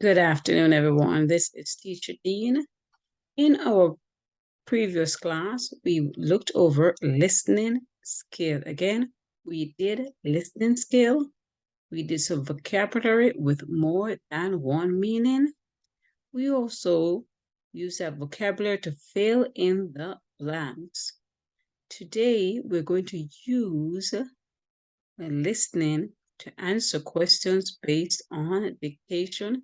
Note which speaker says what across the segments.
Speaker 1: Good afternoon, everyone. This is Teacher Dean. In our previous class, we looked over listening skill. Again, we did listening skill. We did some vocabulary with more than one meaning. We also use that vocabulary to fill in the blanks. Today, we're going to use listening to answer questions based on dictation,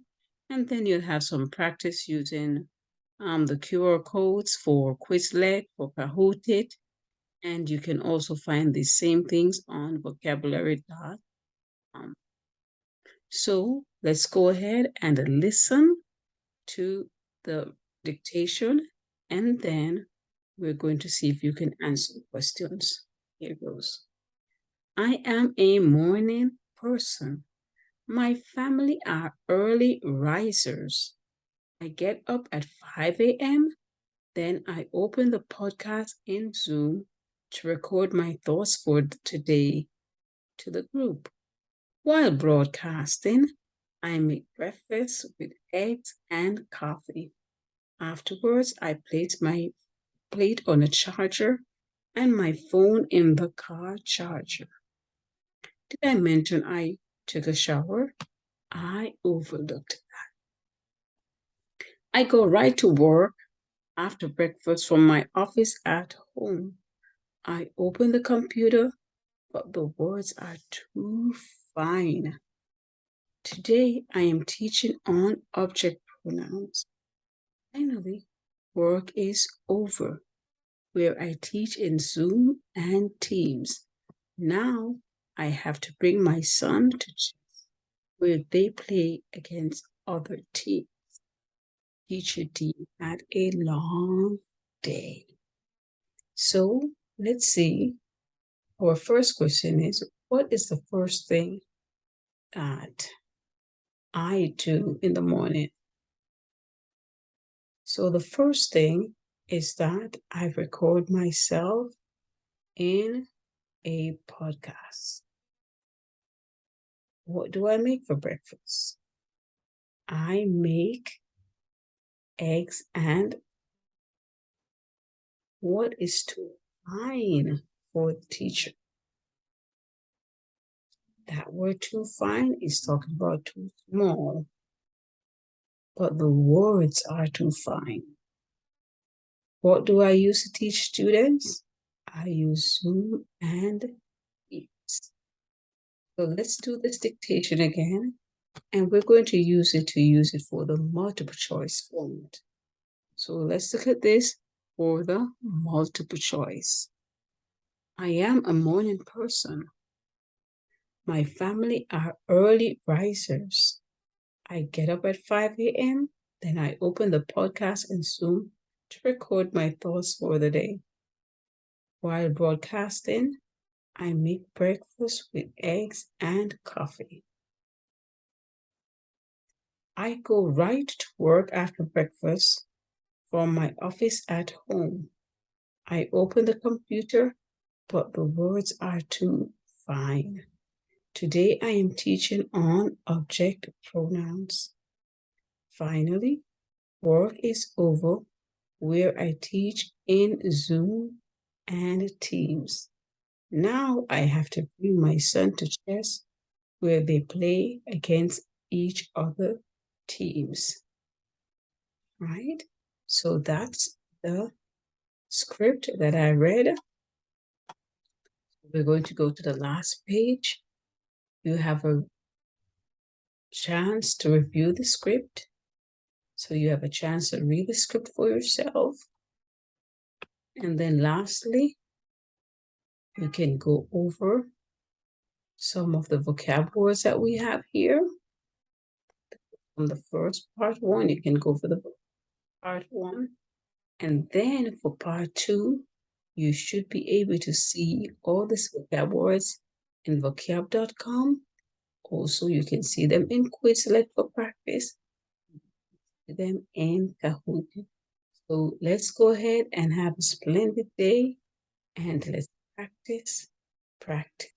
Speaker 1: and then you'll have some practice using the QR codes for Quizlet, for Kahoot It, and you can also find the same things on vocabulary.com. So let's go ahead and listen to the dictation, and then we're going to see if you can answer the questions. Here goes. I am a morning person. My family are early risers. I get up at 5 a.m. Then I open the podcast in Zoom to record my thoughts for today to the group. While broadcasting, I make breakfast with eggs and coffee. Afterwards, I place my plate on a charger and my phone in the car charger. Did I mention I took a shower? I overlooked that. I go right to work after breakfast from my office at home. I open the computer, but the words are too fine. Today I am teaching on object pronouns. Finally, work is over, where I teach in Zoom and Teams. Now I have to bring my son to chess, where they play against other teams. Teacher D had a long day. So let's see. Our first question is, what is the first thing that I do in the morning? So the first thing is that I record myself in a podcast. What do I make for breakfast? I make eggs and what is too fine for the teacher? That word too fine is talking about too small, but the words are too fine. What do I use to teach students? I use Zoom and Teams. So let's do this dictation again, and we're going to use it for the multiple choice format. So let's look at this for the multiple choice. I am a morning person. My family are early risers. I get up at 5 a.m., then I open the podcast in Zoom to record my thoughts for the day. While broadcasting, I make breakfast with eggs and coffee. I go right to work after breakfast from my office at home. I open the computer, but the words are too fine. Today I am teaching on object pronouns. Finally, work is over, where I teach in Zoom and Teams. Now I have to bring my son to chess, where they play against each other teams. Right? So that's the script that I read. We're going to go to the last page. You have a chance to review the script. So you have a chance to read the script for yourself. And then lastly, you can go over some of the vocab words that we have here. From the first part one, you can go for the part one. And then for part two, you should be able to see all these vocab words in vocab.com. Also, you can see them in Quizlet for practice, them in Kahoot. So let's go ahead and have a splendid day and let's practice, practice.